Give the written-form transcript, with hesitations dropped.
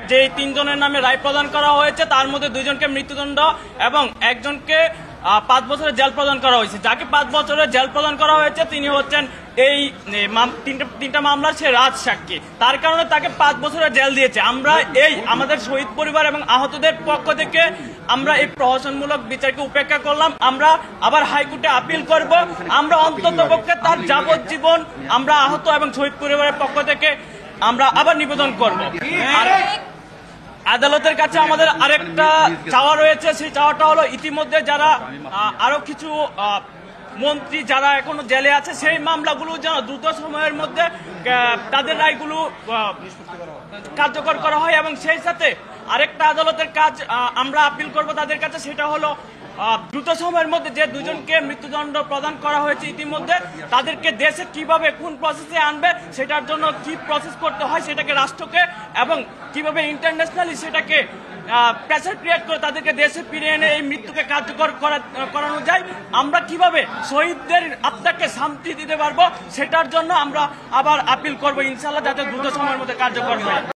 যে তিনজনের নামে রায় প্রদান করা হয়েছে তার মধ্যে দুইজনকে মৃত্যুদণ্ড এবং একজনকে 5 বছরের জেল প্রদান করা হয়েছে। যাকে 5 বছরের জেল প্রদান করা হয়েছে তিনি হচ্ছেন এই তিনটা মামলার সে রাজ সাক্ষী, তার কারণে তাকে 5 বছরের জেল দিয়েছে। আমরা এই আমাদের শহীদ পরিবার এবং আহতদের পক্ষ থেকে আমরা এই প্রহসনমূলক বিচারকে উপেক্ষা করলাম। আমরা আবার হাইকোর্টে আপিল করব। আমরা অন্ততপক্ষে তার যাবজ্জীবন আমরা আহত এবং শহীদ পরিবারের পক্ষ থেকে আমরা আবার নিবেদন করব। আর আদালতের কাছে আমাদের আরেকটা চাওয়া রয়েছে, সেই চাওয়াটা হলো ইতিমধ্যে যারা আরো কিছু মন্ত্রী যারা এখনো জেলে আছে সেই মামলাগুলো যেন দ্রুত সময়ের মধ্যে তাদের রায়গুলো কার্যকর করা হয় এবং সেই সাথে আরেকটা আদালতের কাজ আমরা আপিল করব তাদের কাছে, সেটা হলো দ্রুত সময়ের মধ্যে যে দুজনকে মৃত্যুদণ্ড প্রদান করা হয়েছে ইতিমধ্যে তাদেরকে দেশে কিভাবে কোন প্রসেসে আনবে সেটার জন্য কি প্রসেস করতে হয় সেটাকে রাষ্ট্রকে এবং কিভাবে ইন্টারন্যাশনালি সেটাকে প্রেসার ক্রিয়েট করে তাদেরকে দেশে ফিরিয়ে এনে এই মৃত্যুকে কার্যকর করানো যায়। আমরা কিভাবে শহীদদের আত্মাকে শান্তি দিতে পারবো সেটার জন্য আমরা আবার আপিল করবো ইনশাআল্লাহ, যাতে দ্রুত সময়ের মধ্যে কার্যকর হয়।